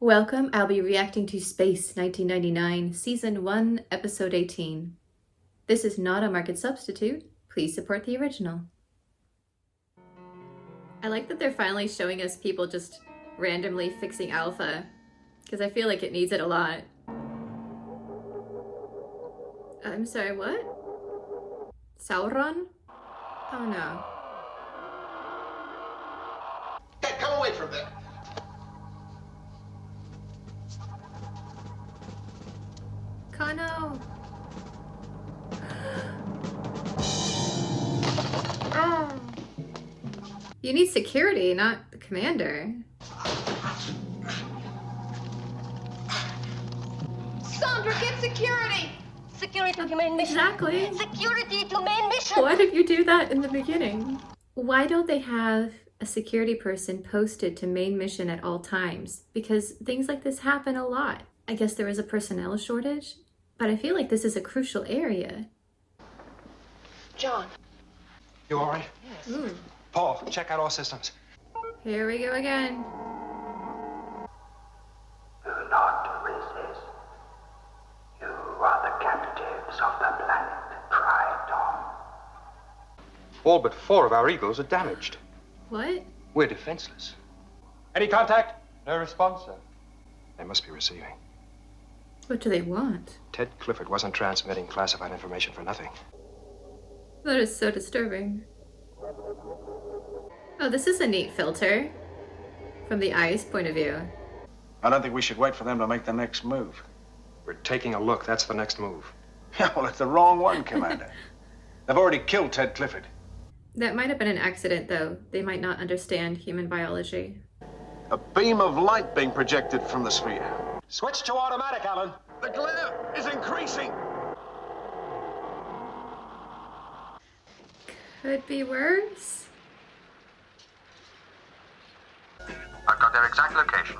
Welcome, I'll be reacting to Space 1999, Season 1, Episode 18. This is not a market substitute. Please support the original. I like that they're finally showing us people just randomly fixing Alpha, because I feel like it needs it a lot. I'm sorry, what? Sauron? Oh no. Hey, come away from there. Kano! Oh. You need security, not the commander. Sandra, get security! Security to main mission. Exactly. Security to main mission. Why did you do that in the beginning? Why don't they have a security person posted to main mission at all times? Because things like this happen a lot. I guess there is a personnel shortage, but I feel like this is a crucial area. John. You all right? Yes. Ooh, Paul, check out all systems. here we go again. Do not resist. You are the captives of the planet Tridom. All but 4 of our Eagles are damaged. What? We're defenseless. Any contact? No response, sir. They must be receiving. What do they want? Ted Clifford wasn't transmitting classified information for nothing. That is so disturbing. Oh, this is a neat filter. From the eye's point of view. I don't think we should wait for them to make the next move. We're taking a look. That's the next move. Yeah, well, it's the wrong one, Commander. They've already killed Ted Clifford. That might have been an accident, though. They might not understand human biology. A beam of light being projected from the sphere. Switch to automatic, Alan. The glare is increasing. Could be worse. I've got their exact location.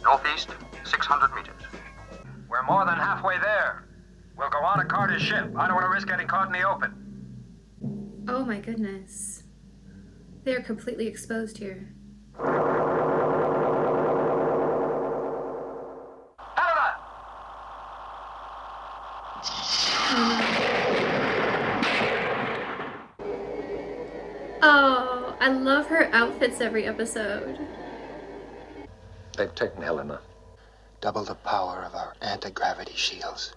Northeast, 600 meters. We're more than halfway there. We'll go on to Carter's ship. I don't want to risk getting caught in the open. Oh my goodness. They are completely exposed here. Helena! Oh, I love her outfits every episode. They've taken Helena. Double the power of our anti-gravity shields.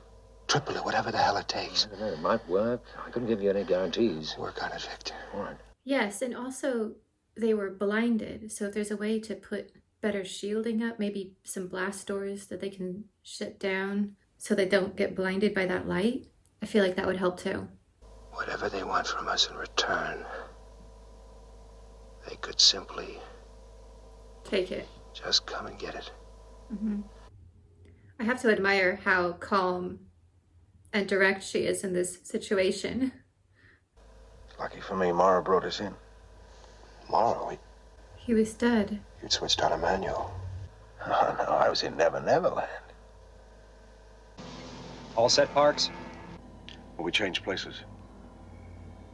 Triple it, whatever the hell it takes. I don't know, it might work. I couldn't give you any guarantees. Work on it, Victor. All right. Yes, and also they were blinded, so if there's a way to put better shielding up, maybe some blast doors that they can shut down so they don't get blinded by that light, I feel like that would help too. Whatever they want from us in return, they could simply Take it. just come and get it. I have to admire how calm and direct she is in this situation. Lucky for me, Mara brought us in. Mara, He was dead. you'd switched on a manual. Oh, no, I was in Never Never Land. All set, Parks? Well, we changed places.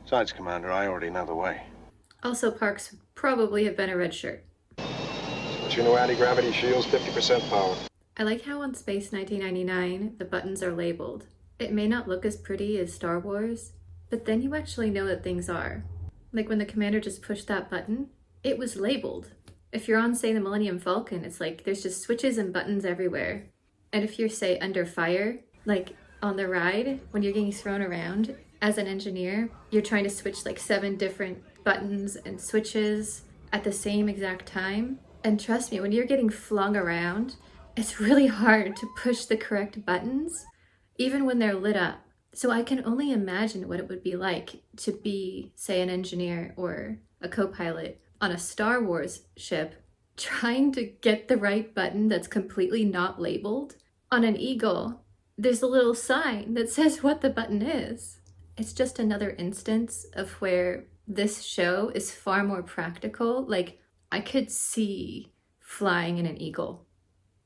Besides, Commander, I already know the way. Also, Parks would probably have been a red shirt. What's your new anti-gravity shields? 50% power. I like how on Space 1999, the buttons are labeled. It may not look as pretty as Star Wars, but then you actually know that things are. Like when the commander just pushed that button, it was labeled. If you're on, say, the Millennium Falcon, it's like there's just switches and buttons everywhere. And if you're, say, under fire, like on the ride, when you're getting thrown around, as an engineer, you're trying to switch like 7 different buttons and switches at the same exact time. And trust me, when you're getting flung around, it's really hard to push the correct buttons, even when they're lit up. So I can only imagine what it would be like to be, say, an engineer or a co-pilot on a Star Wars ship, trying to get the right button that's completely not labeled. On an Eagle, there's a little sign that says what the button is. It's just another instance of where this show is far more practical. Like, I could see flying in an Eagle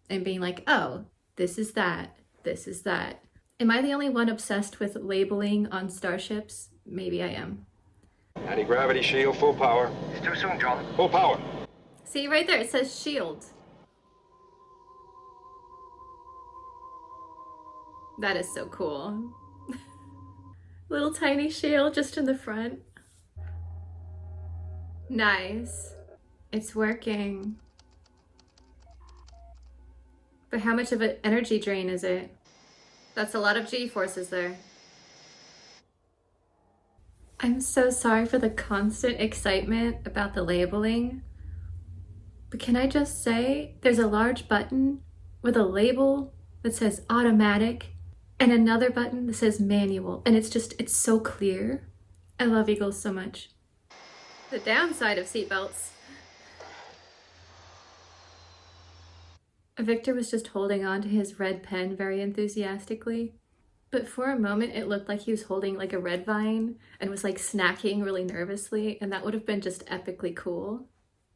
and being like, oh, this is that, this is that. Am I the only one obsessed with labeling on starships? Maybe I am. Anti-gravity shield, full power. It's too soon, John. Full power. See, right there, it says shield. That is so cool. Little tiny shield just in the front. Nice. It's working. But how much of an energy drain is it? That's a lot of G-forces there. I'm so sorry for the constant excitement about the labeling. But can I just say, there's a large button with a label that says automatic and another button that says manual. And it's so clear. I love Eagles so much. The downside of seatbelts. Victor was just holding on to his red pen very enthusiastically. But for a moment, it looked like he was holding like a red vine and was like snacking really nervously. And that would have been just epically cool.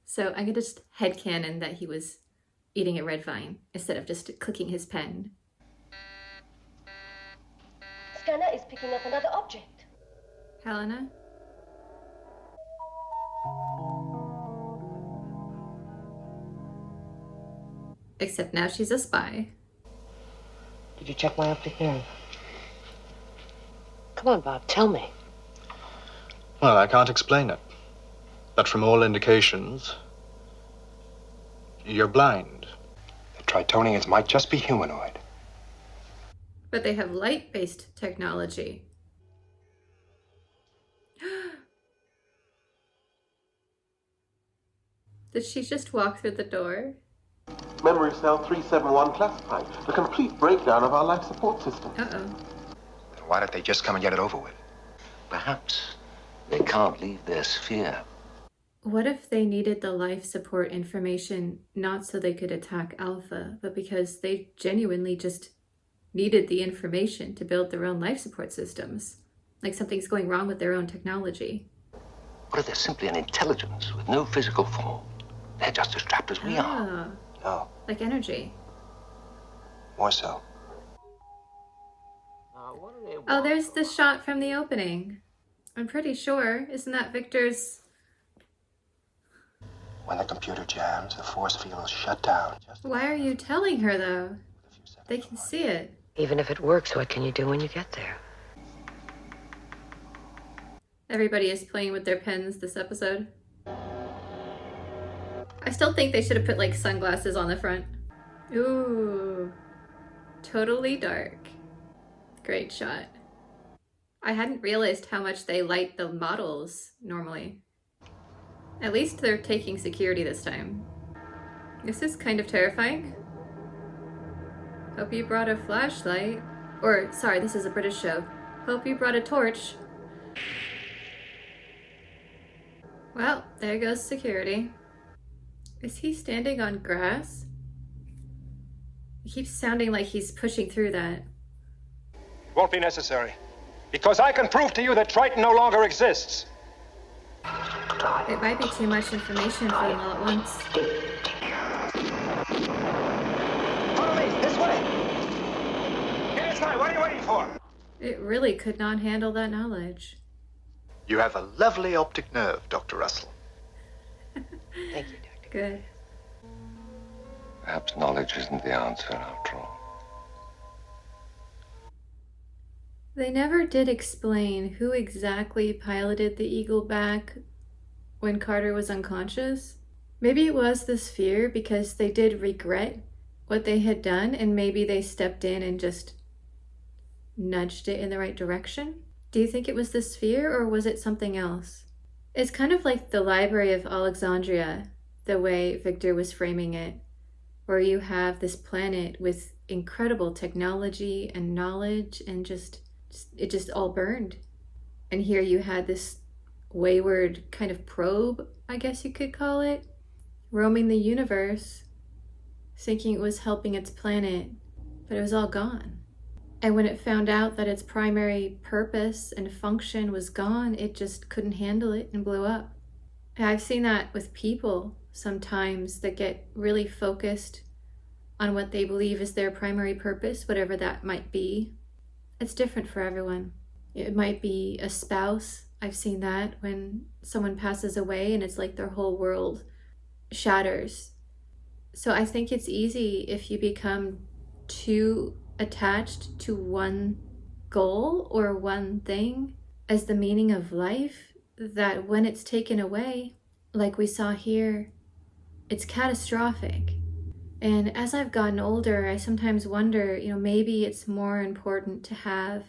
So I could just headcanon that he was eating a red vine instead of just clicking his pen. Scanner is picking up another object. Helena? Except now she's a spy. Did you check my optic nerve? Come on, Bob, tell me. Well, I can't explain it. But from all indications, you're blind. The Tritonians might just be humanoid. But they have light-based technology. Did she just walk through the door? Memory cell 371 classified. The complete breakdown of our life support system. Uh-oh. Then why don't they just come and get it over with? Perhaps they can't leave their sphere. What if they needed the life support information not so they could attack Alpha, but because they genuinely just needed the information to build their own life support systems? Like something's going wrong with their own technology. What if they're simply an intelligence with no physical form? They're just as trapped as we are. No, Like energy. more so. What do they want? Oh, there's the shot from the opening. I'm pretty sure. Isn't that Victor's? When the computer jams, the force field is shut down. Why are you telling her, though? They can see it. Even if it works, what can you do when you get there? Everybody is playing with their pens this episode. I still think they should have put, like, sunglasses on the front. Ooh. Totally dark. Great shot. I hadn't realized how much they light the models normally. At least they're taking security this time. This is kind of terrifying. Hope you brought a flashlight. Or, sorry, this is a British show. Hope you brought a torch. Well, there goes security. Is he standing on grass? It keeps sounding like he's pushing through that. It won't be necessary. Because I can prove to you that Triton no longer exists. It might be too much information for them all at once. Follow me, this way! Get inside, what are you waiting for? It really could not handle that knowledge. You have a lovely optic nerve, Dr. Russell. Thank you, Doctor. Good. Perhaps knowledge isn't the answer after all. They never did explain who exactly piloted the Eagle back when Carter was unconscious. Maybe it was the Sphere because they did regret what they had done and maybe they stepped in and just nudged it in the right direction. Do you think it was the Sphere or was it something else? It's kind of like the Library of Alexandria, the way Victor was framing it, where you have this planet with incredible technology and knowledge and it just all burned. And here you had this wayward kind of probe, I guess you could call it, roaming the universe, thinking it was helping its planet, but it was all gone. And when it found out that its primary purpose and function was gone, it just couldn't handle it and blew up. And I've seen that with people sometimes that get really focused on what they believe is their primary purpose, whatever that might be. It's different for everyone. It might be a spouse. I've seen that when someone passes away and it's like their whole world shatters. So I think it's easy if you become too attached to one goal or one thing as the meaning of life, that when it's taken away, like we saw here, it's catastrophic. And as I've gotten older, I sometimes wonder, maybe it's more important to have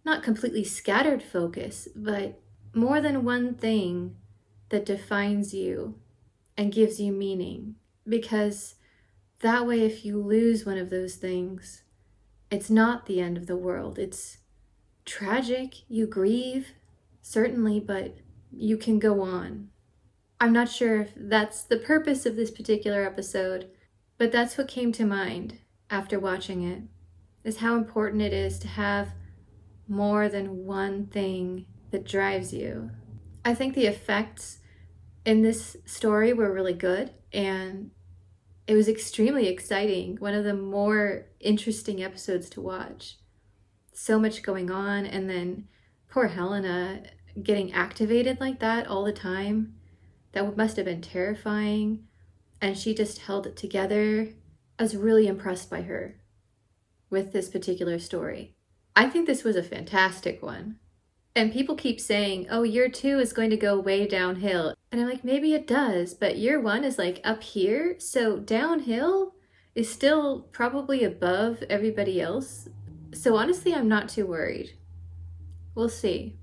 not completely scattered focus, but more than one thing that defines you and gives you meaning. Because that way, if you lose one of those things, it's not the end of the world. It's tragic. You grieve, certainly, but you can go on. I'm not sure if that's the purpose of this particular episode, but that's what came to mind after watching it, is how important it is to have more than one thing that drives you. I think the effects in this story were really good, and it was extremely exciting. One of the more interesting episodes to watch. So much going on, and then poor Helena getting activated like that all the time. That must have been terrifying, and she just held it together. I was really impressed by her with this particular story. I think this was a fantastic one. And people keep saying, oh, year 2 is going to go way downhill. And I'm like, maybe it does, but year 1 is like up here, so downhill is still probably above everybody else. So honestly, I'm not too worried. We'll see.